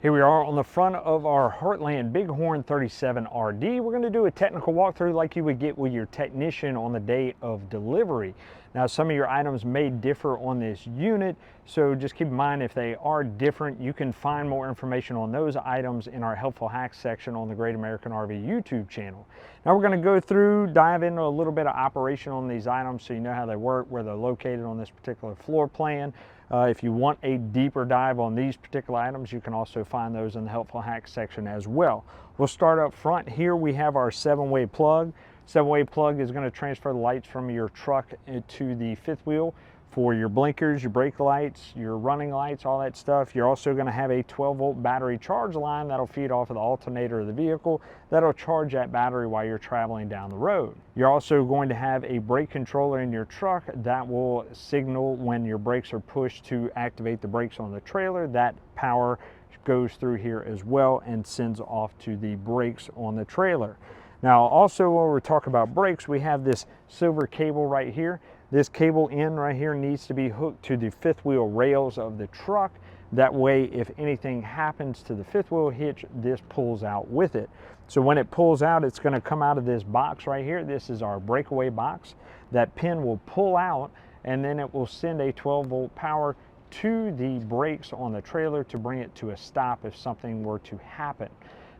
Here we are on the front of our Heartland Bighorn 37 RD. We're going to do a technical walkthrough like you would get with your technician on the day of delivery. Now, some of your items may differ on this unit, so just keep in mind if they are different, you can find more information on those items in our Helpful Hacks section on the Great American RV YouTube channel. Now we're going to go through, dive into a little bit of operation on these items so you know how they work, where they're located on this particular floor plan. If you want a deeper dive on these particular items, you can also find those in the Helpful Hacks section as well. We'll start up front. Here we have our 7-way plug. 7-way plug is going to transfer the lights from your truck to the fifth wheel for your blinkers, your brake lights, your running lights, all that stuff. You're also going to have a 12-volt battery charge line that'll feed off of the alternator of the vehicle. That'll charge that battery while you're traveling down the road. You're also going to have a brake controller in your truck that will signal when your brakes are pushed to activate the brakes on the trailer. That power goes through here as well and sends off to the brakes on the trailer. Now, also when we're talking about brakes, we have this silver cable right here. This cable end right here needs to be hooked to the fifth wheel rails of the truck. That way, if anything happens to the fifth wheel hitch, this pulls out with it. So when it pulls out, it's going to come out of this box right here. This is our breakaway box. That pin will pull out, and then it will send a 12-volt power to the brakes on the trailer to bring it to a stop if something were to happen.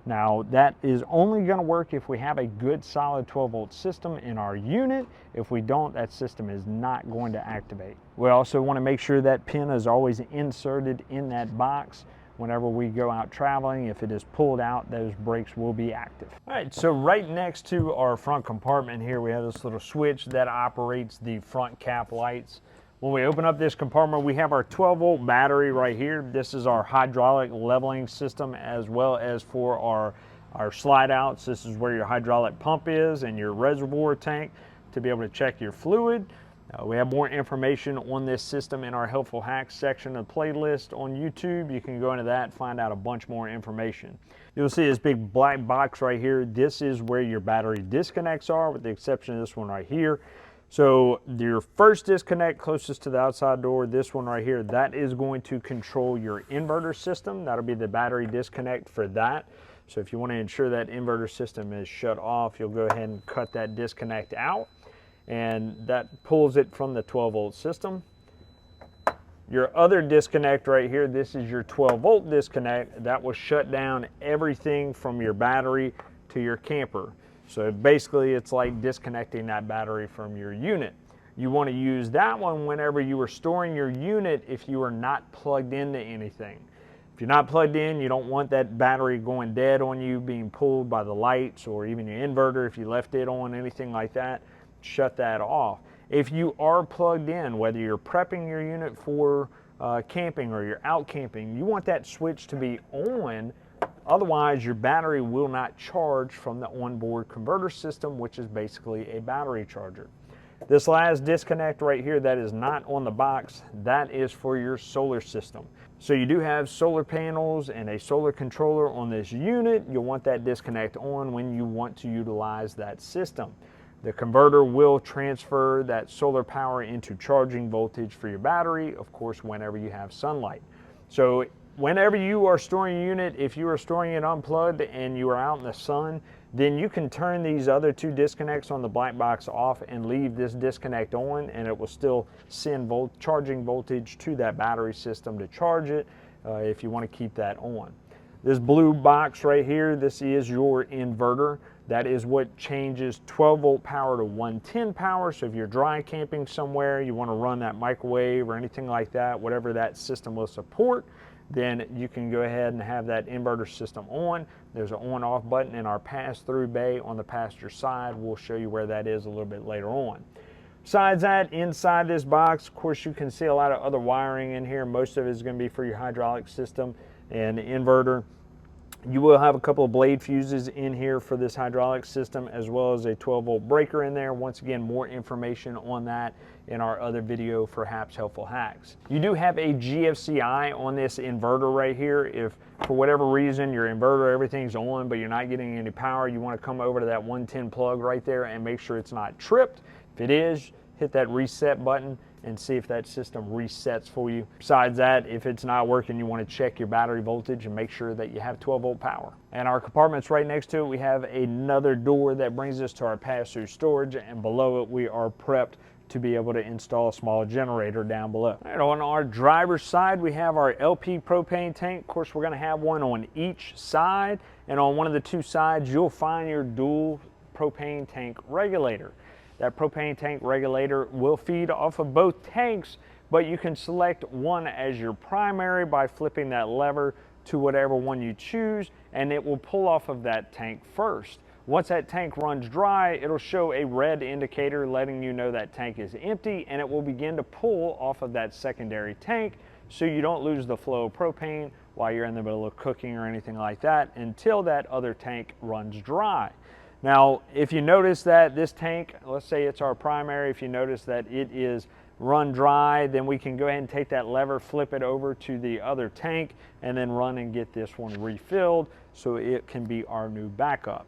Now, that is only going to work if we have a good solid 12-volt system in our unit. If we don't, that system is not going to activate. We also want to make sure that pin is always inserted in that box. Whenever we go out traveling, if it is pulled out, those brakes will be active. All right, so right next to our front compartment here, we have this little switch that operates the front cap lights. When we open up this compartment, we have our 12-volt battery right here. This is our hydraulic leveling system, as well as for our slide outs. This is where your hydraulic pump is and your reservoir tank to be able to check your fluid. We have more information on this system in our Helpful Hacks section of the playlist on YouTube. You can go into that and find out a bunch more information. You'll see this big black box right here. This is where your battery disconnects are, with the exception of this one right here. So your first disconnect closest to the outside door, this one right here, that is going to control your inverter system. That'll be the battery disconnect for that. So if you want to ensure that inverter system is shut off, you'll go ahead and cut that disconnect out, and that pulls it from the 12-volt system. Your other disconnect right here, this is your 12-volt disconnect. That will shut down everything from your battery to your camper. So basically, it's like disconnecting that battery from your unit. You want to use that one whenever you are storing your unit if you are not plugged into anything. If you're not plugged in, you don't want that battery going dead on you, being pulled by the lights or even your inverter. If you left it on, anything like that, shut that off. If you are plugged in, whether you're prepping your unit for camping or you're out camping, you want that switch to be on. Otherwise, your battery will not charge from the onboard converter system, which is basically a battery charger. This last disconnect right here that is not on the box, that is for your solar system. So you do have solar panels and a solar controller on this unit. You'll want that disconnect on when you want to utilize that system. The converter will transfer that solar power into charging voltage for your battery, of course, whenever you have sunlight. So whenever you are storing a unit, if you are storing it unplugged and you are out in the sun, then you can turn these other two disconnects on the black box off and leave this disconnect on, and it will still send charging voltage to that battery system to charge it if you want to keep that on. This blue box right here, this is your inverter. That is what changes 12-volt power to 110 power. So if you're dry camping somewhere, you want to run that microwave or anything like that, whatever that system will support, then you can go ahead and have that inverter system on. There's an on-off button in our pass-through bay on the passenger side. We'll show you where that is a little bit later on. Besides that, inside this box, of course, you can see a lot of other wiring in here. Most of it is going to be for your hydraulic system and the inverter. You will have a couple of blade fuses in here for this hydraulic system, as well as a 12-volt breaker in there. Once again, more information on that in our other video for HAP's Helpful Hacks. You do have a GFCI on this inverter right here. If for whatever reason your inverter, everything's on, but you're not getting any power, you want to come over to that 110 plug right there and make sure it's not tripped. If it is, hit that reset button and see if that system resets for you. Besides that, if it's not working, you want to check your battery voltage and make sure that you have 12-volt power. And our compartments right next to it, we have another door that brings us to our pass-through storage, and below it we are prepped to be able to install a small generator down below. All right, on our driver's side, we have our LP propane tank. Of course, we're going to have one on each side, and on one of the two sides, you'll find your dual propane tank regulator. That propane tank regulator will feed off of both tanks, but you can select one as your primary by flipping that lever to whatever one you choose, and it will pull off of that tank first. Once that tank runs dry, it'll show a red indicator letting you know that tank is empty, and it will begin to pull off of that secondary tank so you don't lose the flow of propane while you're in the middle of cooking or anything like that until that other tank runs dry. Now, if you notice that this tank, let's say it's our primary, if you notice that it is run dry, then we can go ahead and take that lever, flip it over to the other tank, and then run and get this one refilled so it can be our new backup.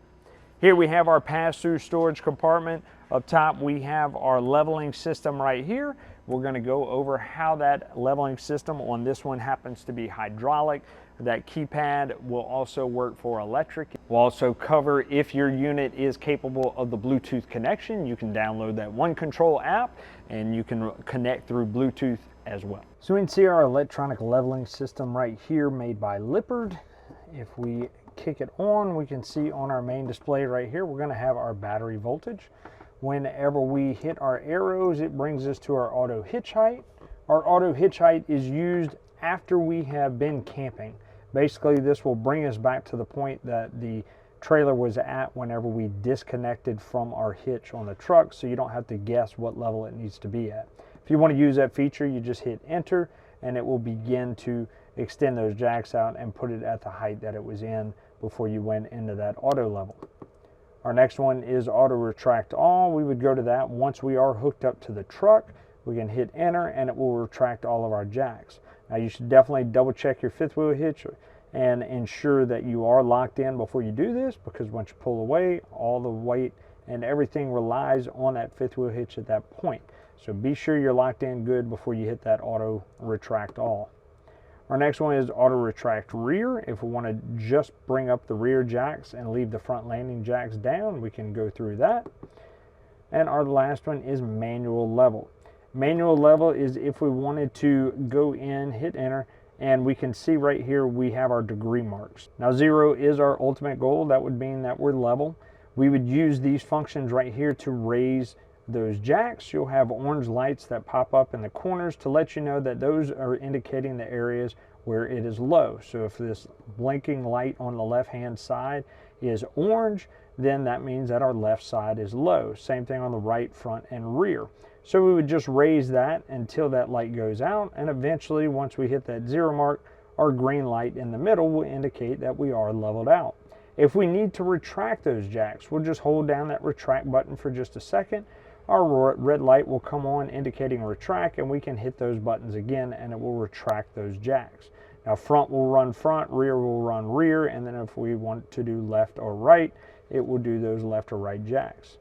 Here we have our pass-through storage compartment. Up top we have our leveling system right here. We're going to go over how that leveling system on this one happens to be hydraulic. That keypad will also work for electric. We'll also cover if your unit is capable of the Bluetooth connection. You can download that One Control app and you can connect through Bluetooth as well. So we can see our electronic leveling system right here made by Lippard. If we kick it on, we can see on our main display right here, we're going to have our battery voltage. Whenever we hit our arrows, it brings us to our auto hitch height. Our auto hitch height is used after we have been camping. Basically, this will bring us back to the point that the trailer was at whenever we disconnected from our hitch on the truck, so you don't have to guess what level it needs to be at. If you want to use that feature, you just hit enter and it will begin to extend those jacks out and put it at the height that it was in before you went into that auto level. Our next one is auto retract all. We would go to that once we are hooked up to the truck. We can hit enter and it will retract all of our jacks. Now you should definitely double check your fifth wheel hitch and ensure that you are locked in before you do this, because once you pull away, all the weight and everything relies on that fifth wheel hitch at that point. So be sure you're locked in good before you hit that auto retract all. Our next one is auto retract rear. If we want to just bring up the rear jacks and leave the front landing jacks down, we can go through that. And our last one is manual level. Manual level is if we wanted to go in, hit enter, and we can see right here we have our degree marks. Now 0 is our ultimate goal. That would mean that we're level. We would use these functions right here to raise those jacks. You'll have orange lights that pop up in the corners to let you know that those are indicating the areas where it is low. So if this blinking light on the left hand side is orange, then that means that our left side is low. Same thing on the right, front, and rear. So we would just raise that until that light goes out, and eventually once we hit that 0 mark, our green light in the middle will indicate that we are leveled out. If we need to retract those jacks, we'll just hold down that retract button for just a second. Our red light will come on indicating retract, and we can hit those buttons again and it will retract those jacks. Now front will run front, rear will run rear, and then if we want to do left or right, it will do those left or right jacks.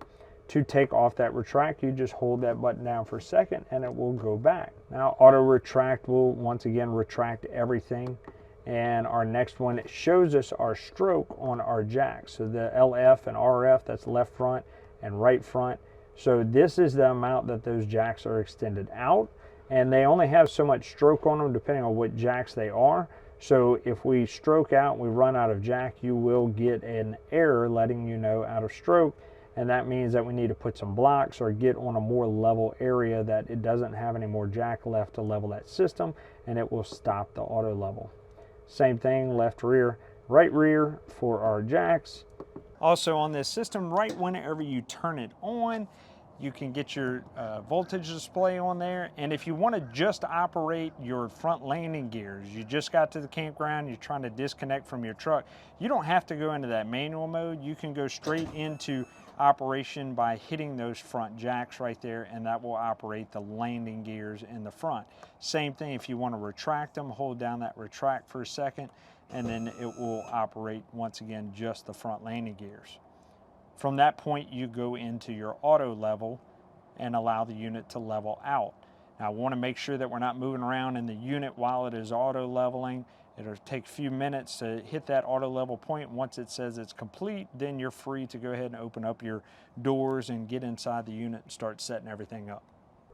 To take off that retract, you just hold that button down for a second and it will go back. Now auto retract will once again retract everything. And our next one shows us our stroke on our jacks. So the LF and RF, that's left front and right front. So this is the amount that those jacks are extended out, and they only have so much stroke on them depending on what jacks they are. So if we stroke out and we run out of jack, you will get an error letting you know out of stroke, and that means that we need to put some blocks or get on a more level area that it doesn't have any more jack left to level that system, and it will stop the auto level. Same thing, left rear, right rear for our jacks. Also on this system, right whenever you turn it on, you can get your voltage display on there. And if you want to just operate your front landing gears, you just got to the campground, you're trying to disconnect from your truck, you don't have to go into that manual mode. You can go straight into operation by hitting those front jacks right there, and that will operate the landing gears in the front. Same thing, if you want to retract them, hold down that retract for a second, and then it will operate once again just the front landing gears. From that point, you go into your auto level and allow the unit to level out. Now I want to make sure that we're not moving around in the unit while it is auto leveling. It'll take a few minutes to hit that auto level point. Once it says it's complete, then you're free to go ahead and open up your doors and get inside the unit and start setting everything up.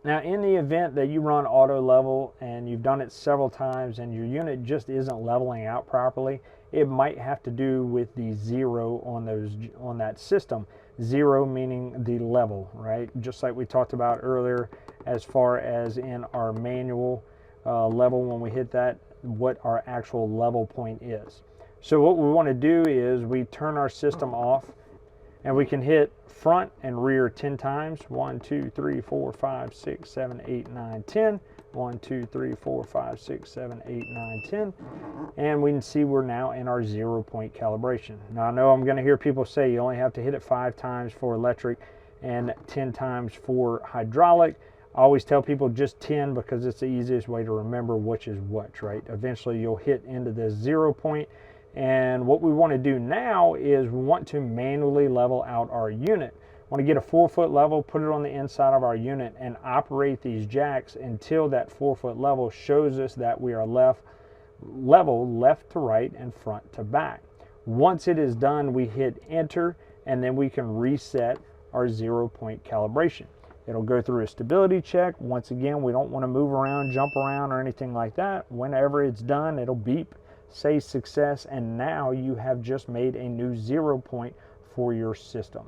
Now in the event that you run auto level and you've done it several times and your unit just isn't leveling out properly, it might have to do with the zero on that system. Zero meaning the level, right? Just like we talked about earlier as far as in our manual level, when we hit that, what our actual level point is. So what we want to do is we turn our system off, and we can hit front and rear 10 times. 1, 2, 3, 4, 5, 6, 7, 8, 9, 10. 1, 2, 3, 4, 5, 6, 7, 8, 9, 10. And we can see we're now in our 0-point calibration. Now I know I'm going to hear people say you only have to hit it 5 times for electric and 10 times for hydraulic. I always tell people just 10 because it's the easiest way to remember which is what, right? Eventually you'll hit into the 0 point. And what we want to do now is we want to manually level out our unit. We want to get a 4-foot level, put it on the inside of our unit, and operate these jacks until that 4-foot level shows us that we are level left to right and front to back. Once it is done, we hit enter, and then we can reset our 0-point calibration. It'll go through a stability check. Once again, we don't want to move around, jump around, or anything like that. Whenever it's done, it'll beep, say success, and now you have just made a new 0 point for your system.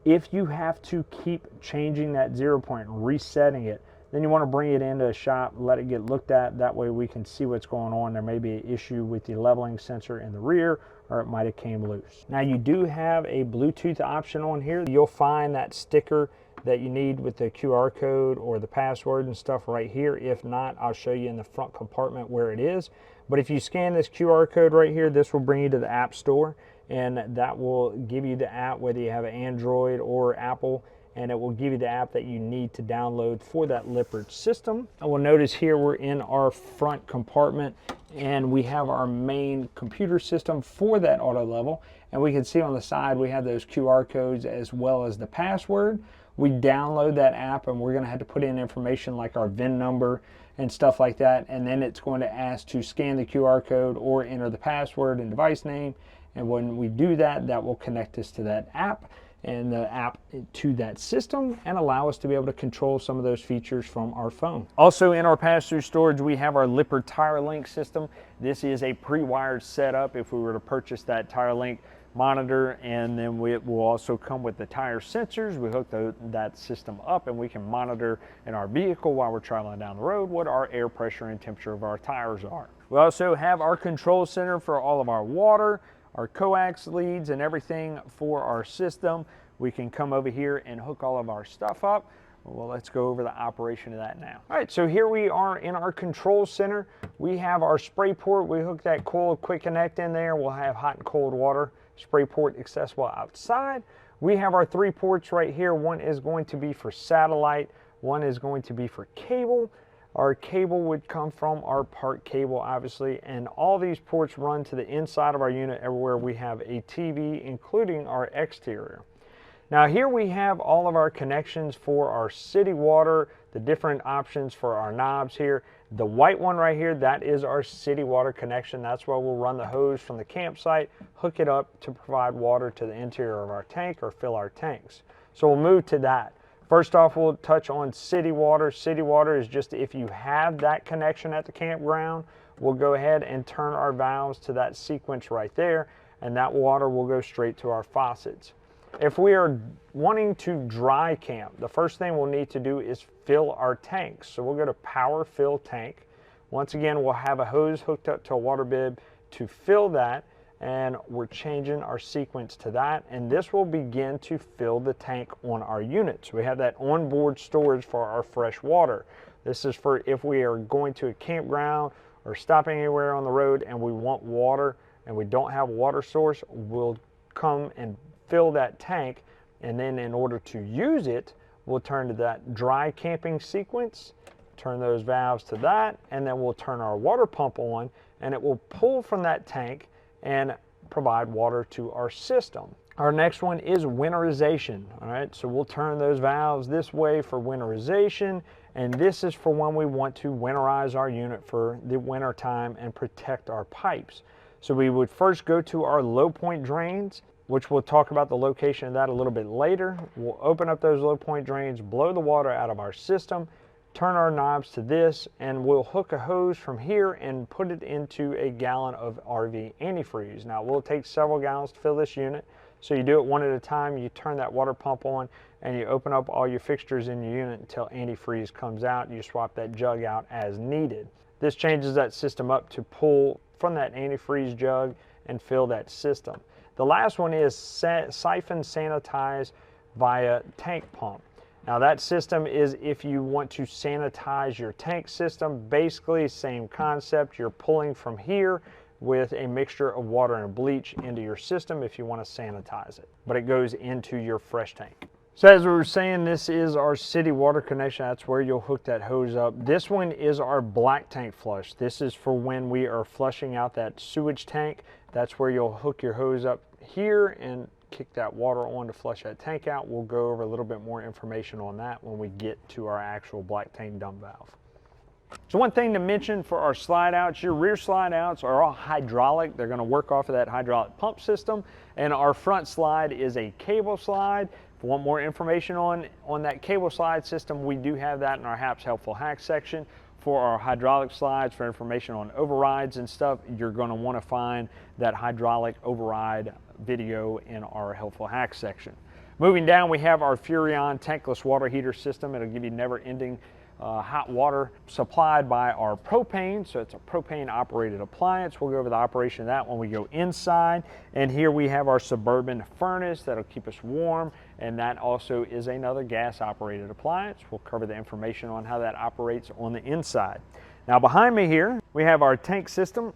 If you have to keep changing that 0 point, resetting it, then you want to bring it into a shop, let it get looked at. That way we can see what's going on. There may be an issue with the leveling sensor in the rear, or it might have came loose. Now you do have a Bluetooth option on here. You'll find that sticker that you need with the QR code or the password and stuff right here. If not, I'll show you in the front compartment where it is. But if you scan this QR code right here, this will bring you to the App Store, and that will give you the app, whether you have an Android or Apple, and it will give you the app that you need to download for that Lippert system. I will notice here we're in our front compartment, and we have our main computer system for that auto level, and we can see on the side we have those QR codes as well as the password. We download that app, and we're going to have to put in information like our VIN number and stuff like that, and then it's going to ask to scan the QR code or enter the password and device name. And when we do that, that will connect us to that app and the app to that system and allow us to be able to control some of those features from our phone. Also in our pass-through storage, we have our Lippert Tire Link system. This is a pre-wired setup if we were to purchase that Tire Link monitor, and then it will also come with the tire sensors. We hook that system up, and we can monitor in our vehicle while we're traveling down the road what our air pressure and temperature of our tires are. We also have our control center for all of our water, our coax leads, and everything for our system. We can come over here and hook all of our stuff up. Well, let's go over the operation of that now. All right, so here we are in our control center. We have our spray port. We hook that coil quick connect in there. We'll have hot and cold water spray port accessible outside. We have our 3 ports right here. One is going to be for satellite. One is going to be for cable. Our cable would come from our park cable, obviously, and all these ports run to the inside of our unit everywhere we have a TV, including our exterior. Now here we have all of our connections for our city water, the different options for our knobs here. The white one right here, that is our city water connection. That's where we'll run the hose from the campsite, hook it up to provide water to the interior of our tank or fill our tanks. So we'll move to that. First off, we'll touch on city water. City water is just if you have that connection at the campground, we'll go ahead and turn our valves to that sequence right there, and that water will go straight to our faucets. If we are wanting to dry camp, the first thing we'll need to do is fill our tanks. So we'll go to power fill tank. Once again, we'll have a hose hooked up to a water bib to fill that, and we're changing our sequence to that, and this will begin to fill the tank on our units. We have that onboard storage for our fresh water. This is for if we are going to a campground or stopping anywhere on the road and we want water and we don't have a water source, we'll come and fill that tank, and then in order to use it, we'll turn to that dry camping sequence, turn those valves to that, and then we'll turn our water pump on, and it will pull from that tank and provide water to our system. Our next one is winterization. All right, so we'll turn those valves this way for winterization, And this is for when we want to winterize our unit for the winter time and protect our pipes. So we would first go to our low point drains, which we'll talk about the location of that a little bit later. We'll open up those low point drains, blow the water out of our system, turn our knobs to this, and we'll hook a hose from here and put it into a gallon of RV antifreeze. Now, it will take several gallons to fill this unit, so you do it one at a time. You turn that water pump on and you open up all your fixtures in your unit until antifreeze comes out. You swap that jug out as needed. This changes that system up to pull from that antifreeze jug and fill that system. The last one is siphon sanitize via tank pump. Now that system is if you want to sanitize your tank system. Basically same concept. You're pulling from here with a mixture of water and bleach into your system if you want to sanitize it, but it goes into your fresh tank. So as we were saying, this is our city water connection. That's where you'll hook that hose up. This one is our black tank flush. This is for when we are flushing out that sewage tank. That's where you'll hook your hose up here and kick that water on to flush that tank out. We'll go over a little bit more information on that when we get to our actual black tank dump valve. So one thing to mention for our slide outs, your rear slide outs are all hydraulic. They're going to work off of that hydraulic pump system. And our front slide is a cable slide. If you want more information on that cable slide system, we do have that in our HAPS Helpful Hacks section. For our hydraulic slides, for information on overrides and stuff, you're going to want to find that hydraulic override video in our Helpful Hacks section. Moving down, we have our Furrion tankless water heater system. It'll give you never-ending hot water supplied by our propane. So it's a propane operated appliance. We'll go over the operation of that when we go inside. And here we have our Suburban furnace that'll keep us warm. And that also is another gas operated appliance. We'll cover the information on how that operates on the inside. Now behind me here, we have our tank system.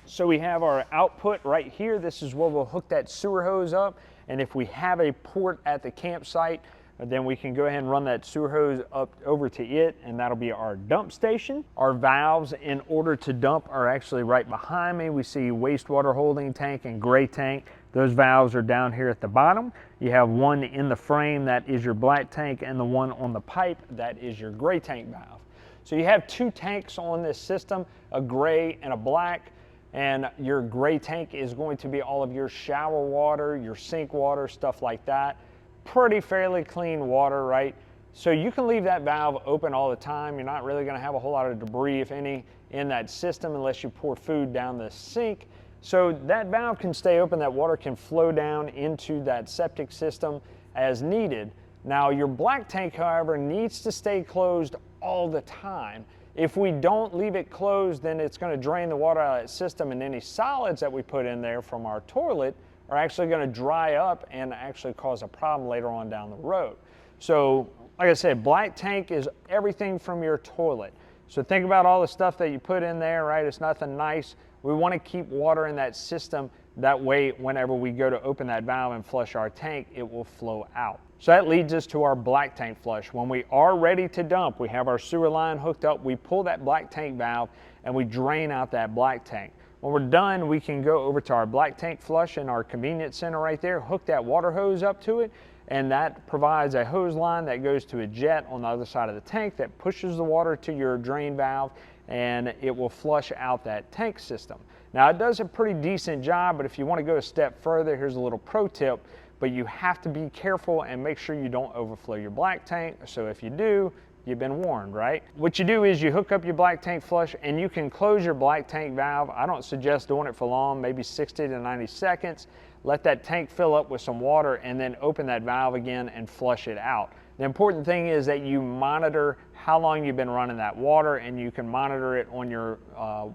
So we have our output right here. This is where we'll hook that sewer hose up. And if we have a port at the campsite, then we can go ahead and run that sewer hose up over to it, and that'll be our dump station. Our valves in order to dump are actually right behind me. We see wastewater holding tank and gray tank. Those valves are down here at the bottom. You have one in the frame, that is your black tank, and the one on the pipe, that is your gray tank valve. So you have two tanks on this system, a gray and a black. And your gray tank is going to be all of your shower water, your sink water, stuff like that. Pretty fairly clean water, right? So you can leave that valve open all the time. You're not really going to have a whole lot of debris, if any, in that system unless you pour food down the sink. So that valve can stay open. That water can flow down into that septic system as needed. Now your black tank, however, needs to stay closed all the time. If we don't leave it closed, then it's going to drain the water out of that system, and any solids that we put in there from our toilet are actually going to dry up and actually cause a problem later on down the road. So like I said, black tank is everything from your toilet. So think about all the stuff that you put in there, right? It's nothing nice. We want to keep water in that system. That way, whenever we go to open that valve and flush our tank, it will flow out. So that leads us to our black tank flush. When we are ready to dump, we have our sewer line hooked up, we pull that black tank valve and we drain out that black tank. When we're done, we can go over to our black tank flush in our convenience center right there, hook that water hose up to it, and that provides a hose line that goes to a jet on the other side of the tank that pushes the water to your drain valve, and it will flush out that tank system. Now it does a pretty decent job, but if you want to go a step further, here's a little pro tip, but you have to be careful and make sure you don't overflow your black tank. So if you do, you've been warned, right? What you do is you hook up your black tank flush and you can close your black tank valve. I don't suggest doing it for long, maybe 60 to 90 seconds. Let that tank fill up with some water and then open that valve again and flush it out. The important thing is that you monitor how long you've been running that water, and you can monitor it on your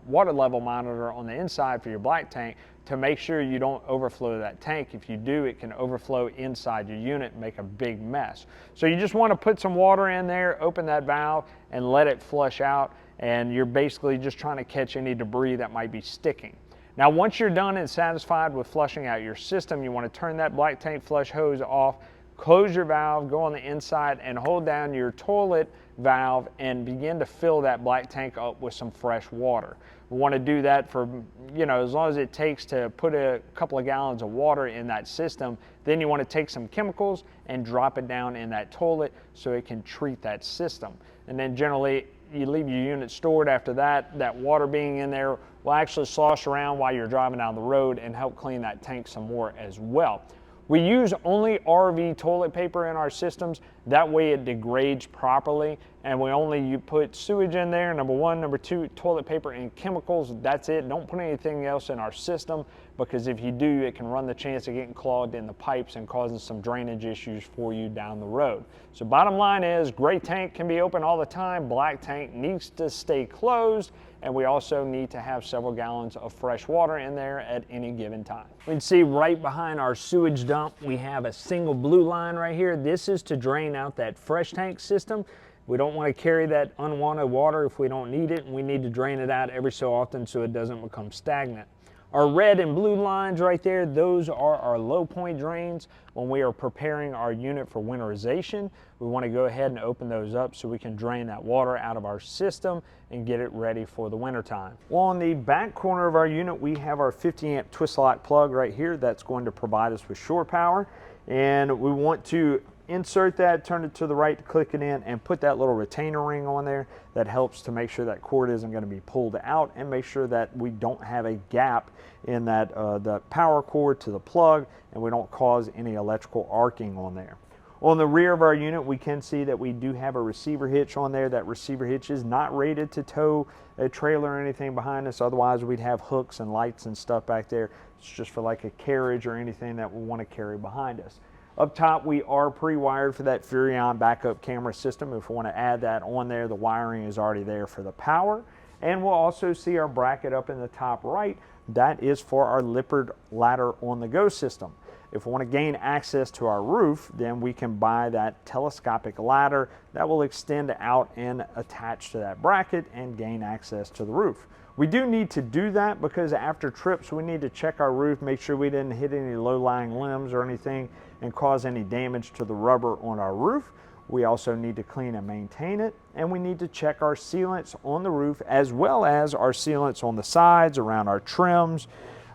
water level monitor on the inside for your black tank to make sure you don't overflow that tank. If you do, it can overflow inside your unit and make a big mess. So you just want to put some water in there, open that valve, and let it flush out, and you're basically just trying to catch any debris that might be sticking. Now once you're done and satisfied with flushing out your system, you want to turn that black tank flush hose off, close your valve, go on the inside and hold down your toilet valve and begin to fill that black tank up with some fresh water. We want to do that for, as long as it takes to put a couple of gallons of water in that system. Then you want to take some chemicals and drop it down in that toilet so it can treat that system. And then generally you leave your unit stored after that. That water being in there will actually slosh around while you're driving down the road and help clean that tank some more as well. We use only RV toilet paper in our systems. That way it degrades properly, and you put sewage in there, number one. Number two, toilet paper and chemicals. That's it. Don't put anything else in our system, because if you do, it can run the chance of getting clogged in the pipes and causing some drainage issues for you down the road. So bottom line is, gray tank can be open all the time. Black tank needs to stay closed, and we also need to have several gallons of fresh water in there at any given time. We can see right behind our sewage dump, we have a single blue line right here. This is to drain out that fresh tank system. We don't want to carry that unwanted water if we don't need it, and we need to drain it out every so often so it doesn't become stagnant. Our red and blue lines right there, those are our low point drains. When we are preparing our unit for winterization, we want to go ahead and open those up so we can drain that water out of our system and get it ready for the winter time. Well, on the back corner of our unit, we have our 50 amp twist lock plug right here. That's going to provide us with shore power, and we want to insert that, turn it to the right to click it in, and put that little retainer ring on there. That helps to make sure that cord isn't going to be pulled out, and make sure that we don't have a gap in that the power cord to the plug, and we don't cause any electrical arcing on there. On the rear of our unit, we can see that we do have a receiver hitch on there. That receiver hitch is not rated to tow a trailer or anything behind us. Otherwise, we'd have hooks and lights and stuff back there. It's just for like a carriage or anything that we want to carry behind us. Up top, we are pre-wired for that Furrion backup camera system. If we want to add that on there, the wiring is already there for the power. And we'll also see our bracket up in the top right. That is for our Lippard ladder on the go system. If we want to gain access to our roof, then we can buy that telescopic ladder that will extend out and attach to that bracket and gain access to the roof. We do need to do that because after trips, we need to check our roof, make sure we didn't hit any low-lying limbs or anything and cause any damage to the rubber on our roof. We also need to clean and maintain it, and we need to check our sealants on the roof as well as our sealants on the sides, around our trims,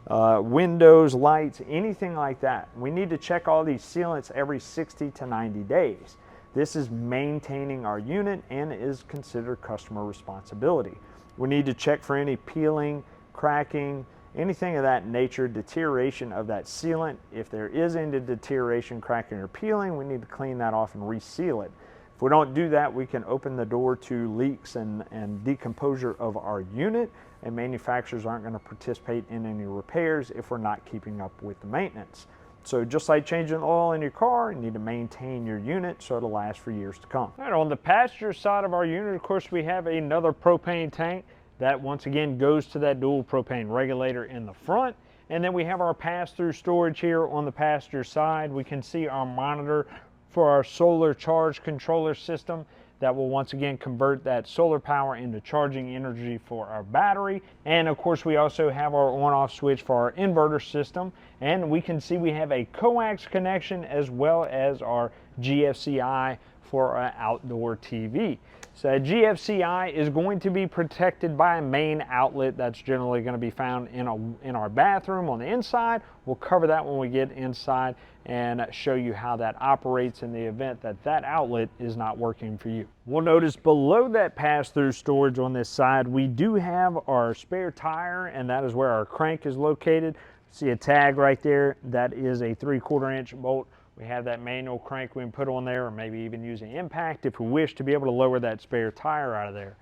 windows, lights, anything like that. We need to check all these sealants every 60 to 90 days. This is maintaining our unit and is considered customer responsibility. We need to check for any peeling, cracking, anything of that nature, deterioration of that sealant. If there is any deterioration, cracking, or peeling, we need to clean that off and reseal it. If we don't do that, we can open the door to leaks and decomposure of our unit, and manufacturers aren't going to participate in any repairs if we're not keeping up with the maintenance. So just like changing the oil in your car, you need to maintain your unit so it'll last for years to come. All right, on the passenger side of our unit, of course, we have another propane tank that once again goes to that dual propane regulator in the front. And then we have our pass-through storage here on the passenger side. We can see our monitor for our solar charge controller system that will once again convert that solar power into charging energy for our battery. And of course, we also have our on-off switch for our inverter system. And we can see we have a coax connection as well as our GFCI for our outdoor TV. So a GFCI is going to be protected by a main outlet that's generally going to be found in our bathroom on the inside. We'll cover that when we get inside and show you how that operates in the event that that outlet is not working for you. We'll notice below that pass-through storage on this side, we do have our spare tire, and that is where our crank is located. See a tag right there? That is a 3/4 inch bolt. We have that manual crank we can put on there, or maybe even use an impact if we wish to be able to lower that spare tire out of there.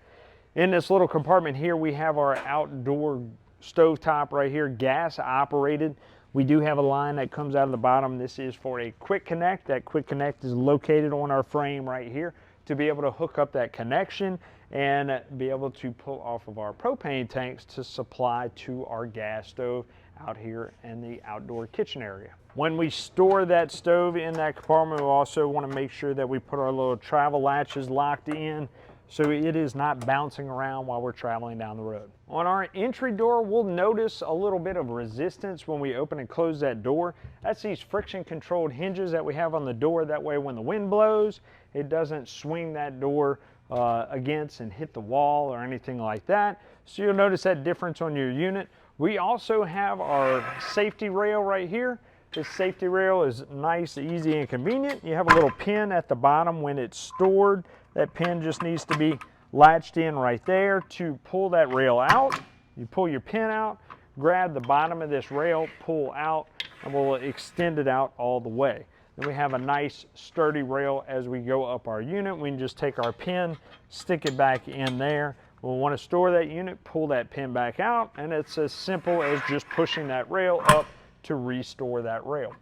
In this little compartment here, we have our outdoor stovetop right here, gas operated. We do have a line that comes out of the bottom. This is for a quick connect. That quick connect is located on our frame right here to be able to hook up that connection and be able to pull off of our propane tanks to supply to our gas stove out here in the outdoor kitchen area. When we store that stove in that compartment, we also want to make sure that we put our little travel latches locked in so it is not bouncing around while we're traveling down the road. On our entry door, we'll notice a little bit of resistance when we open and close that door. That's these friction controlled hinges that we have on the door. That way when the wind blows, it doesn't swing that door against and hit the wall or anything like that. So you'll notice that difference on your unit. We also have our safety rail right here. This safety rail is nice, easy, and convenient. You have a little pin at the bottom when it's stored. That pin just needs to be latched in right there to pull that rail out. You pull your pin out, grab the bottom of this rail, pull out, and we'll extend it out all the way. Then we have a nice sturdy rail as we go up our unit. We can just take our pin, stick it back in there. We'll want to store that unit, pull that pin back out, and it's as simple as just pushing that rail up to restore that rail.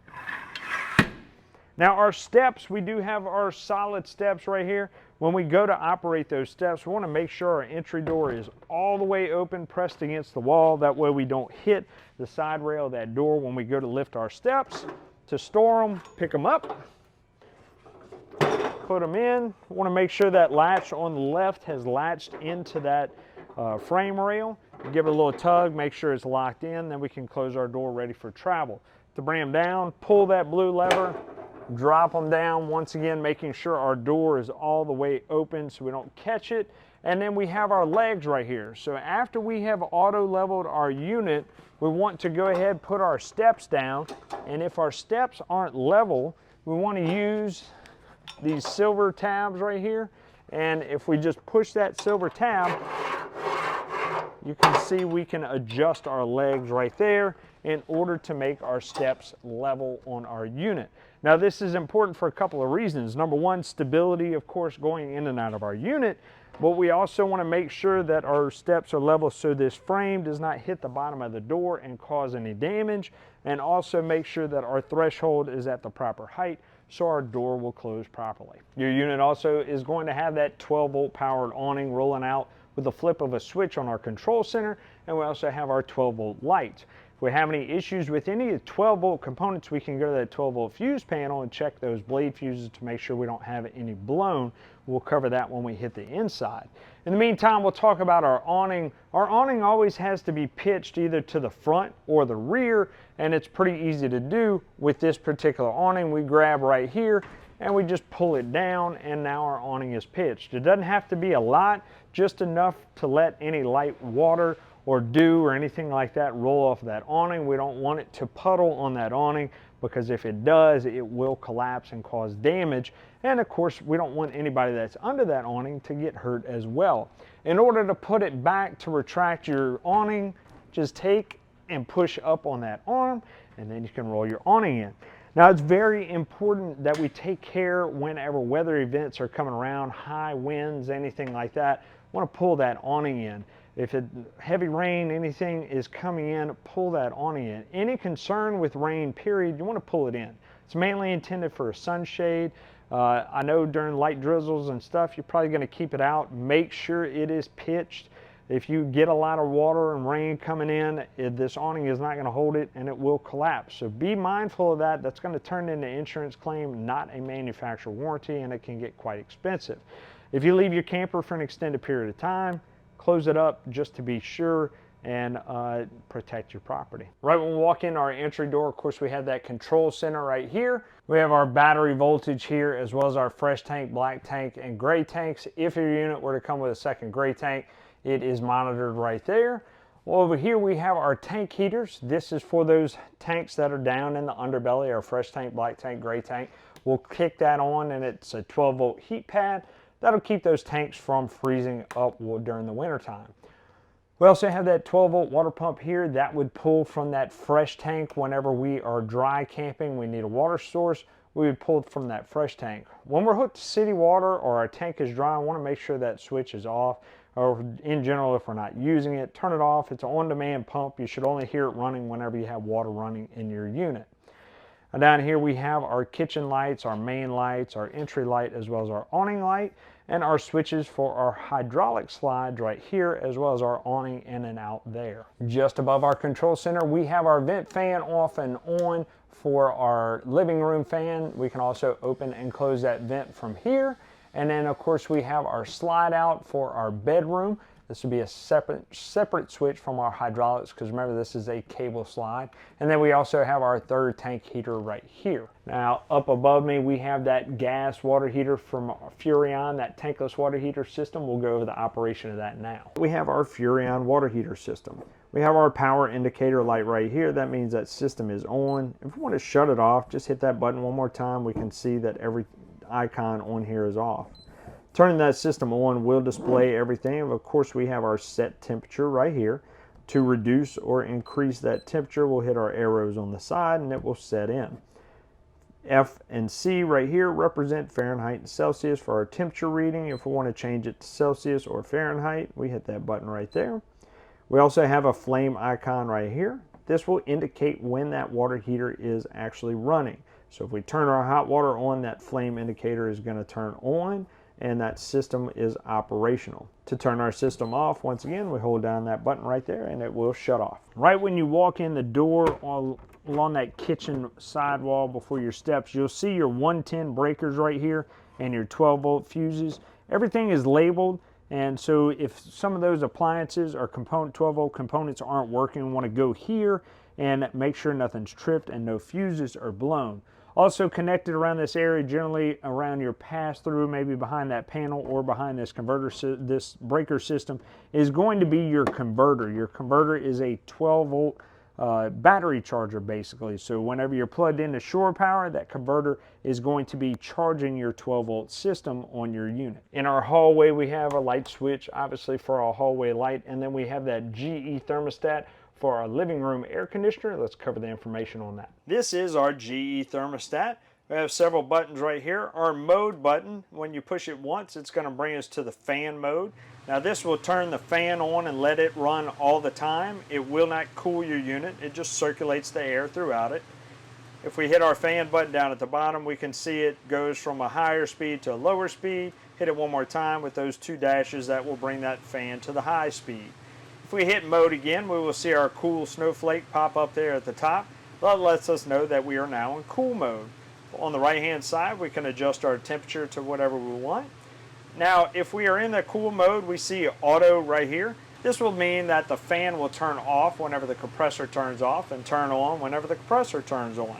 Now our steps, we do have our solid steps right here. When we go to operate those steps, we want to make sure our entry door is all the way open, pressed against the wall. That way we don't hit the side rail of that door when we go to lift our steps. To store them, pick them up, put them in. We want to make sure that latch on the left has latched into that frame rail. Give it a little tug, make sure it's locked in, then we can close our door ready for travel. To bring them down, pull that blue lever, drop them down, once again making sure our door is all the way open so we don't catch it. And then we have our legs right here. So after we have auto leveled our unit, we want to go ahead and put our steps down. And if our steps aren't level, we want to use these silver tabs right here. And if we just push that silver tab, you can see we can adjust our legs right there in order to make our steps level on our unit. Now this is important for a couple of reasons. Number one, stability, of course, going in and out of our unit, but we also want to make sure that our steps are level so this frame does not hit the bottom of the door and cause any damage, and also make sure that our threshold is at the proper height so our door will close properly. Your unit also is going to have that 12-volt powered awning rolling out with the flip of a switch on our control center, and we also have our 12-volt lights. If we have any issues with any of the 12-volt components, we can go to that 12-volt fuse panel and check those blade fuses to make sure we don't have any blown. We'll cover that when we hit the inside. In the meantime, we'll talk about our awning. Our awning always has to be pitched either to the front or the rear, and it's pretty easy to do with this particular awning. We grab right here and we just pull it down, and now our awning is pitched. It doesn't have to be a lot, just enough to let any light water or dew or anything like that roll off that awning. We don't want it to puddle on that awning, because if it does, it will collapse and cause damage. And of course, we don't want anybody that's under that awning to get hurt as well. In order to put it back, to retract your awning, just take and push up on that arm, and then you can roll your awning in. Now it's very important that we take care whenever weather events are coming around, high winds, anything like that. We want to pull that awning in. If heavy rain, anything is coming in, pull that awning in. Any concern with rain, period, you want to pull it in. It's mainly intended for a sunshade. I know during light drizzles and stuff, you're probably going to keep it out. Make sure it is pitched. If you get a lot of water and rain coming in, this awning is not going to hold it and it will collapse. So be mindful of that. That's going to turn into an insurance claim, not a manufacturer warranty, and it can get quite expensive. If you leave your camper for an extended period of time, close it up just to be sure and protect your property. Right when we walk in our entry door, of course, we have that control center right here. We have our battery voltage here, as well as our fresh tank, black tank, and gray tanks. If your unit were to come with a second gray tank, it is monitored right there. Well, over here we have our tank heaters. This is for those tanks that are down in the underbelly, our fresh tank, black tank, gray tank. We'll kick that on, and it's a 12-volt heat pad. That'll keep those tanks from freezing up during the winter time. We also have that 12-volt water pump here that would pull from that fresh tank whenever we are dry camping. We need a water source. We would pull from that fresh tank. When we're hooked to city water or our tank is dry, I want to make sure that switch is off. Or in general, if we're not using it, turn it off. It's an on-demand pump. You should only hear it running whenever you have water running in your unit. And down here we have our kitchen lights, our main lights, our entry light, as well as our awning light, and our switches for our hydraulic slides right here, as well as our awning in and out there. Just above our control center, we have our vent fan off and on for our living room fan. We can also open and close that vent from here. And then of course we have our slide out for our bedroom. This would be a separate switch from our hydraulics, because remember, this is a cable slide. And then we also have our third tank heater right here. Now up above me we have that gas water heater from Furrion, that tankless water heater system. We'll go over the operation of that now. We have our Furrion water heater system. We have our power indicator light right here. That means that system is on. If we want to shut it off, just hit that button one more time. We can see that every icon on here is off. Turning that system on will display everything. Of course, we have our set temperature right here. To reduce or increase that temperature, we'll hit our arrows on the side and it will set in. F and C right here represent Fahrenheit and Celsius for our temperature reading. If we want to change it to Celsius or Fahrenheit, we hit that button right there. We also have a flame icon right here. This will indicate when that water heater is actually running. So if we turn our hot water on, that flame indicator is going to turn on, and that system is operational. To turn our system off, once again, we hold down that button right there and it will shut off. Right when you walk in the door along that kitchen sidewall before your steps, you'll see your 110 breakers right here and your 12-volt fuses. Everything is labeled, and so if some of those appliances or 12-volt components aren't working, want to go here and make sure nothing's tripped and no fuses are blown. Also connected around this area, generally around your pass-through, maybe behind that panel or behind this converter, this breaker system, is going to be your converter. Your converter is a 12-volt battery charger, basically. So whenever you're plugged into shore power, that converter is going to be charging your 12-volt system on your unit. In our hallway, we have a light switch, obviously, for our hallway light, and then we have that GE thermostat for our living room air conditioner. Let's cover the information on that. This is our GE thermostat. We have several buttons right here. Our mode button, when you push it once, it's going to bring us to the fan mode. Now this will turn the fan on and let it run all the time. It will not cool your unit. It just circulates the air throughout it. If we hit our fan button down at the bottom, we can see it goes from a higher speed to a lower speed. Hit it one more time with those two dashes. That will bring that fan to the high speed. If we hit mode again, we will see our cool snowflake pop up there at the top. That lets us know that we are now in cool mode. On the right hand side, we can adjust our temperature to whatever we want. Now, if we are in the cool mode, we see auto right here. This will mean that the fan will turn off whenever the compressor turns off and turn on whenever the compressor turns on,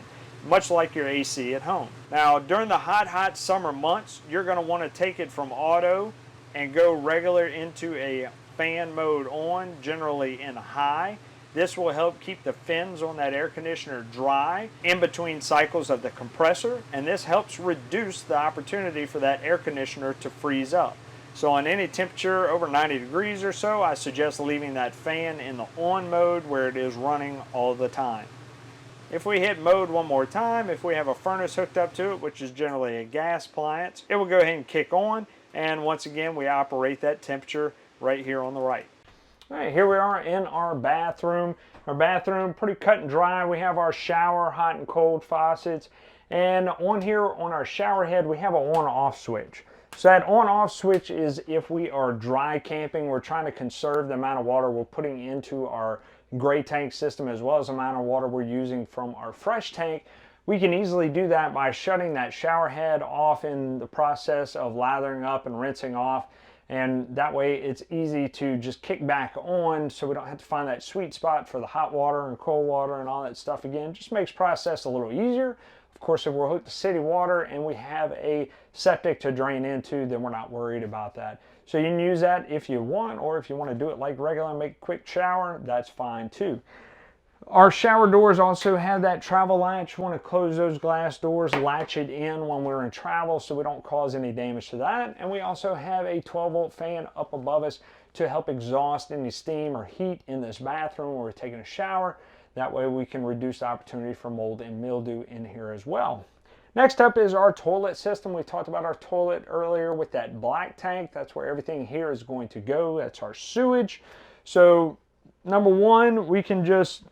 much like your AC at home. Now, during the hot summer months, you're going to want to take it from auto and go regular into a fan mode on, generally in high. This will help keep the fins on that air conditioner dry in between cycles of the compressor, and this helps reduce the opportunity for that air conditioner to freeze up. So on any temperature over 90 degrees or so, I suggest leaving that fan in the on mode where it is running all the time. If we hit mode one more time, if we have a furnace hooked up to it, which is generally a gas appliance, it will go ahead and kick on, and once again we operate that temperature right here on the right. All right, here we are in our bathroom. Our bathroom, pretty cut and dry. We have our shower, hot and cold faucets, and on here on our shower head we have an on-off switch. So that on-off switch is if we are dry camping, we're trying to conserve the amount of water we're putting into our gray tank system as well as the amount of water we're using from our fresh tank. We can easily do that by shutting that shower head off in the process of lathering up and rinsing off. And that way it's easy to just kick back on, so we don't have to find that sweet spot for the hot water and cold water and all that stuff again. Just makes process a little easier. Of course, if we're hooked to city water and we have a septic to drain into, then we're not worried about that. So you can use that if you want, or if you want to do it like regular and make a quick shower, that's fine too. Our shower doors also have that travel latch. You want to close those glass doors, latch it in when we're in travel so we don't cause any damage to that. And we also have a 12-volt fan up above us to help exhaust any steam or heat in this bathroom where we're taking a shower. That way we can reduce the opportunity for mold and mildew in here as well. Next up is our toilet system. We talked about our toilet earlier with that black tank. That's where everything here is going to go. That's our sewage. So number one, we can just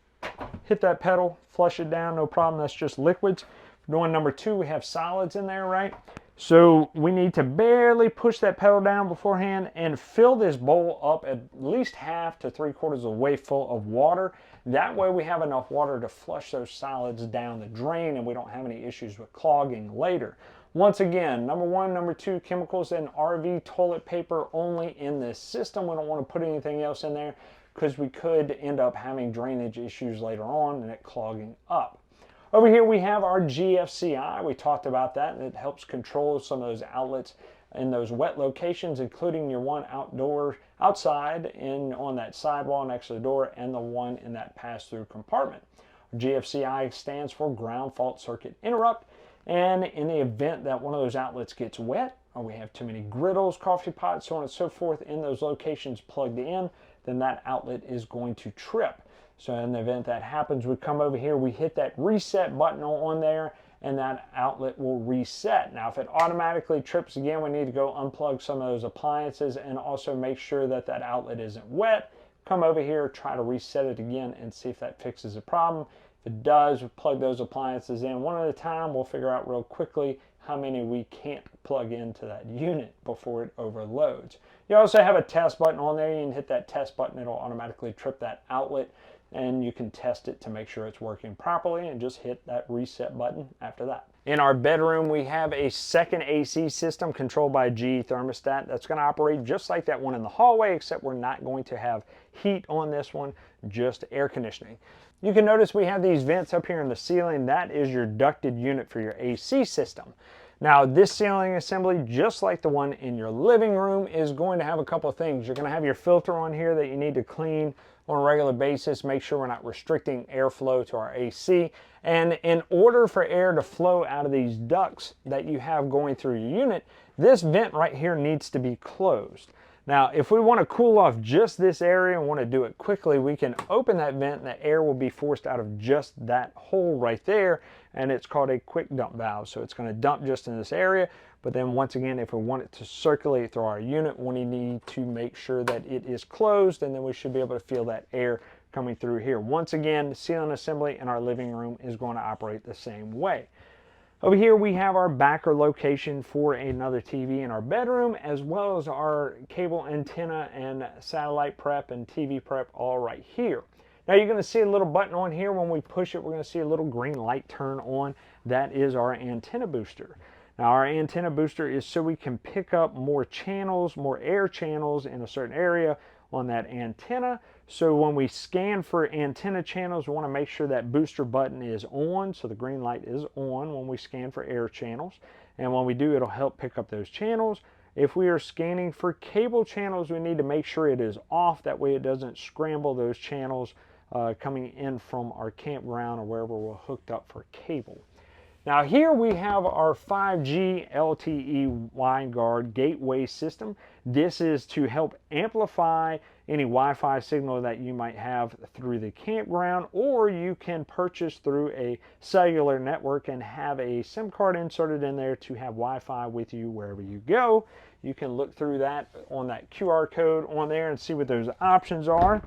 hit that pedal, flush it down, no problem. That's just liquids. Doing number two, we have solids in there, right? So we need to barely push that pedal down beforehand and fill this bowl up at least half to 3/4 of the way full of water. That way we have enough water to flush those solids down the drain and we don't have any issues with clogging later. Once again, number one, number two, chemicals and RV toilet paper only in this system. We don't want to put anything else in there because we could end up having drainage issues later on and it clogging up. Over here we have our GFCI. We talked about that, and it helps control some of those outlets in those wet locations, including your one outside on that sidewall next to the door, and the one in that pass-through compartment. GFCI stands for ground fault circuit interrupt, and in the event that one of those outlets gets wet, or we have too many griddles, coffee pots, so on and so forth in those locations plugged in, then that outlet is going to trip. So in the event that happens, we come over here, we hit that reset button on there, and that outlet will reset. Now, if it automatically trips again, we need to go unplug some of those appliances and also make sure that that outlet isn't wet. Come over here, try to reset it again and see if that fixes the problem. If it does, we plug those appliances in one at a time. We'll figure out real quickly how many we can't plug into that unit before it overloads. You also have a test button on there. You can hit that test button. It'll automatically trip that outlet, and you can test it to make sure it's working properly, and just hit that reset button after that. In our bedroom, we have a second AC system controlled by a GE thermostat that's going to operate just like that one in the hallway, except we're not going to have heat on this one, just air conditioning. You can notice we have these vents up here in the ceiling. That is your ducted unit for your AC system. Now, this ceiling assembly, just like the one in your living room, is going to have a couple of things. You're going to have your filter on here that you need to clean on a regular basis, make sure we're not restricting airflow to our AC. And in order for air to flow out of these ducts that you have going through your unit, this vent right here needs to be closed. Now, if we want to cool off just this area and want to do it quickly, we can open that vent and the air will be forced out of just that hole right there, and it's called a quick dump valve. So it's going to dump just in this area, but then once again, if we want it to circulate through our unit, we need to make sure that it is closed, and then we should be able to feel that air coming through here. Once again, the ceiling assembly in our living room is going to operate the same way. Over here we have our backer location for another TV in our bedroom, as well as our cable antenna and satellite prep and TV prep all right here. Now you're going to see a little button on here. When we push it, we're going to see a little green light turn on. That is our antenna booster. Now our antenna booster is so we can pick up more channels, more air channels in a certain area on that antenna. So when we scan for antenna channels, we want to make sure that booster button is on, so the green light is on when we scan for air channels. And when we do, it'll help pick up those channels. If we are scanning for cable channels, we need to make sure it is off. That way it doesn't scramble those channels coming in from our campground or wherever we're hooked up for cable. Now here we have our 5G LTE WineGuard gateway system. This is to help amplify any Wi-Fi signal that you might have through the campground, or you can purchase through a cellular network and have a SIM card inserted in there to have Wi-Fi with you wherever you go. You can look through that on that QR code on there and see what those options are.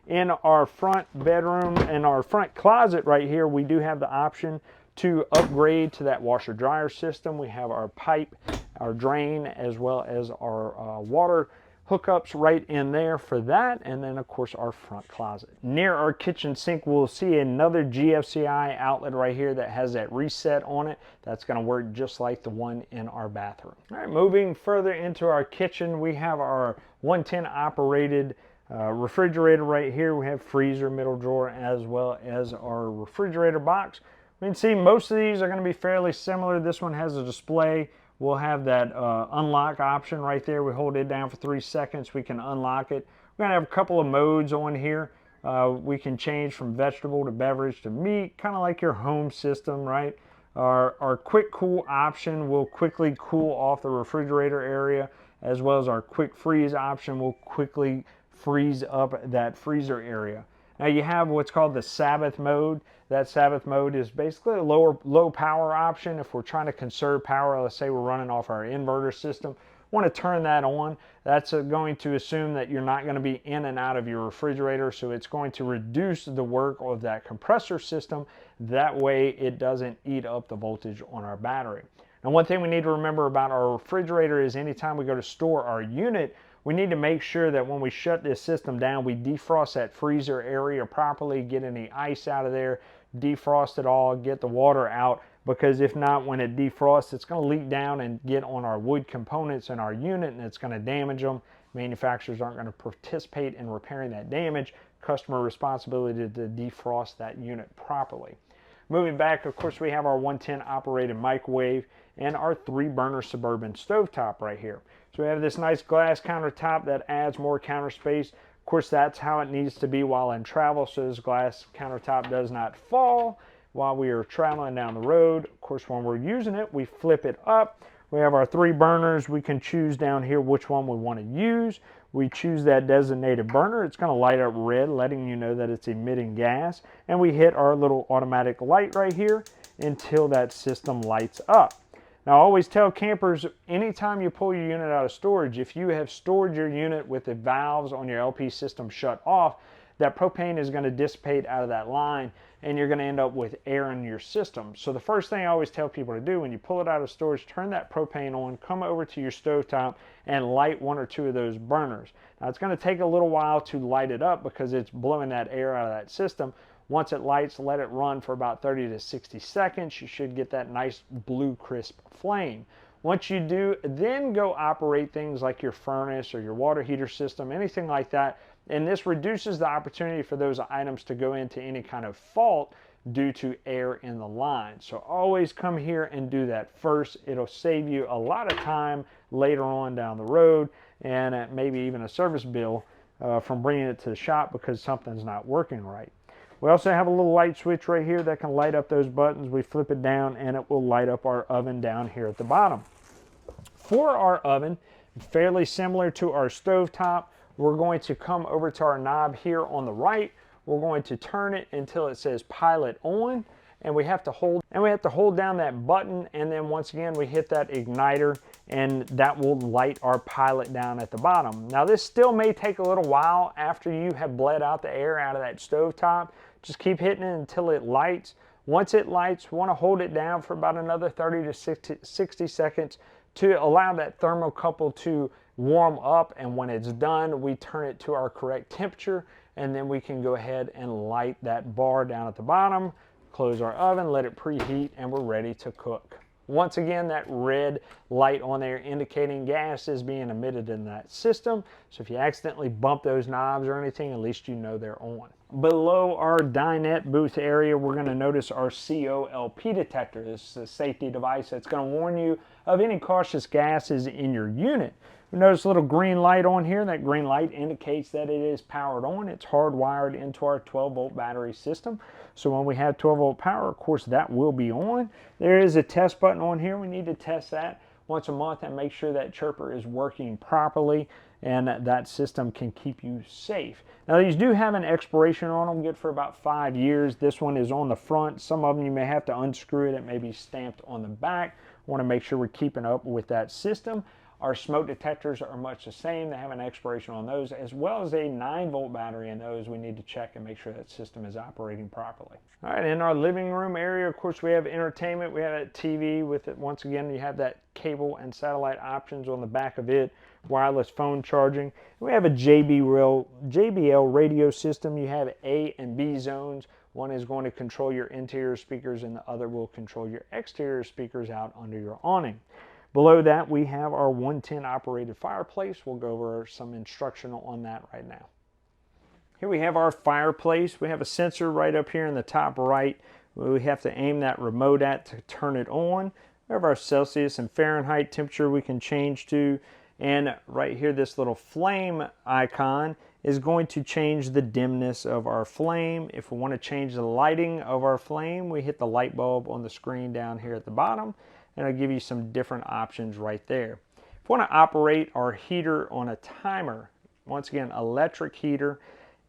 In our front bedroom and our front closet right here, we do have the option to upgrade to that washer dryer system. We have our pipe, our drain, as well as our water hookups right in there for that, and then of course our front closet. Near our kitchen sink, we'll see another GFCI outlet right here that has that reset on it. That's going to work just like the one in our bathroom. All right, moving further into our kitchen, we have our 110 operated refrigerator right here. We have freezer, middle drawer, as well as our refrigerator box. We can see most of these are going to be fairly similar. This one has a display. We'll have that unlock option right there. We hold it down for 3 seconds. We can unlock it. We're going to have a couple of modes on here. We can change from vegetable to beverage to meat, kind of like your home system, right? Our quick cool option will quickly cool off the refrigerator area, as well as our quick freeze option will quickly freeze up that freezer area. Now you have what's called the Sabbath mode. That Sabbath mode is basically a low power option. If we're trying to conserve power, let's say we're running off our inverter system, want to turn that on. That's going to assume that you're not going to be in and out of your refrigerator, so it's going to reduce the work of that compressor system. That way it doesn't eat up the voltage on our battery. Now one thing we need to remember about our refrigerator is anytime we go to store our unit, we need to make sure that when we shut this system down, we defrost that freezer area properly, get any ice out of there, defrost it all, get the water out because if not, when it defrosts, it's going to leak down and get on our wood components in our unit, and it's going to damage them. Manufacturers aren't going to participate in repairing that damage. Customer responsibility to defrost that unit properly. Moving back, of course, we have our 110 operated microwave and our 3-burner Suburban stovetop right here. So we have this nice glass countertop that adds more counter space. Of course, that's how it needs to be while in travel, so this glass countertop does not fall while we are traveling down the road. Of course, when we're using it, we flip it up. We have our 3 burners. We can choose down here which one we want to use. We choose that designated burner. It's going to light up red, letting you know that it's emitting gas. And we hit our little automatic light right here until that system lights up. Now, I always tell campers, anytime you pull your unit out of storage, if you have stored your unit with the valves on your LP system shut off, that propane is going to dissipate out of that line, and you're going to end up with air in your system. So the first thing I always tell people to do when you pull it out of storage, turn that propane on, come over to your stovetop, and light 1 or 2 of those burners. Now, it's going to take a little while to light it up because it's blowing that air out of that system. Once it lights, let it run for about 30 to 60 seconds. You should get that nice blue crisp flame. Once you do, then go operate things like your furnace or your water heater system, anything like that. And this reduces the opportunity for those items to go into any kind of fault due to air in the line. So always come here and do that first. It'll save you a lot of time later on down the road, and maybe even a service bill from bringing it to the shop because something's not working right. We also have a little light switch right here that can light up those buttons. We flip it down and it will light up our oven down here at the bottom. For our oven, fairly similar to our stovetop, we're going to come over to our knob here on the right. We're going to turn it until it says pilot on, and we have to hold down that button, and then once again we hit that igniter, and that will light our pilot down at the bottom. Now, this still may take a little while after you have bled out the air out of that stovetop. Just keep hitting it until it lights. Once it lights, we want to hold it down for about another 30 to 60 seconds to allow that thermocouple to warm up, and when it's done, we turn it to our correct temperature, and then we can go ahead and light that bar down at the bottom, close our oven, let it preheat, and we're ready to cook. Once again, that red light on there indicating gas is being emitted in that system. So if you accidentally bump those knobs or anything, at least you know they're on. Below our dinette booth area, we're going to notice our COLP detector. This is a safety device that's going to warn you of any cautious gases in your unit. You notice a little green light on here. That green light indicates that it is powered on. It's hardwired into our 12-volt battery system. So when we have 12-volt power, of course, that will be on. There is a test button on here. We need to test that once a month and make sure that chirper is working properly and that system can keep you safe. Now, these do have an expiration on them, good for about 5 years. This one is on the front. Some of them you may have to unscrew it. It may be stamped on the back. Want to make sure we're keeping up with that system. Our smoke detectors are much the same. They have an expiration on those, as well as a 9-volt battery in those. We need to check and make sure that system is operating properly. All right, in our living room area, of course, we have entertainment. We have a TV with it. Once again, you have that cable and satellite options on the back of it, wireless phone charging. We have a JBL radio system. You have A and B zones. One is going to control your interior speakers, and the other will control your exterior speakers out under your awning. Below that, we have our 110 operated fireplace. We'll go over some instructional on that right now. Here we have our fireplace. We have a sensor right up here in the top right. We have to aim that remote at to turn it on. We have our Celsius and Fahrenheit temperature we can change to. And right here, this little flame icon is going to change the dimness of our flame. If we want to change the lighting of our flame, we hit the light bulb on the screen down here at the bottom, and it'll give you some different options right there. If we want to operate our heater on a timer, once again, electric heater,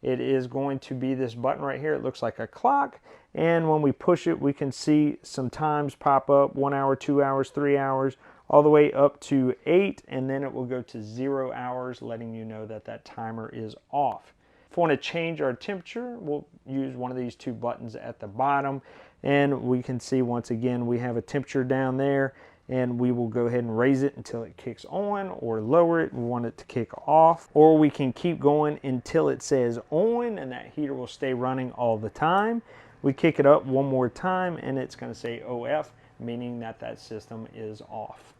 it is going to be this button right here. It looks like a clock, and when we push it, we can see some times pop up: 1 hour, 2 hours, 3 hours, all the way up to 8, and then it will go to 0 hours, letting you know that that timer is off. If we want to change our temperature, we'll use one of these 2 buttons at the bottom, and we can see once again we have a temperature down there, and we will go ahead and raise it until it kicks on, or lower it. We want it to kick off, or we can keep going until it says on, and that heater will stay running all the time. We kick it up one more time, and it's going to say OF. meaning that that system is off.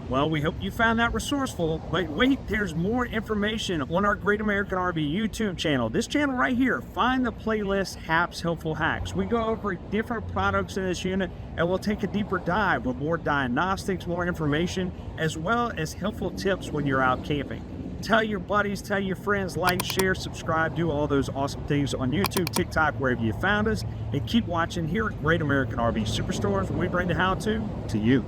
Well, we hope you found that resourceful, but wait, there's more information on our Great American RV YouTube channel. This channel right here, find the playlist Hap's Helpful Hacks. We go over different products in this unit, and we'll take a deeper dive with more diagnostics, more information, as well as helpful tips when you're out camping. Tell your buddies, tell your friends, like, share, subscribe, do all those awesome things on YouTube, TikTok, wherever you found us, and keep watching here at Great American RV Superstores, where we bring the how-to you.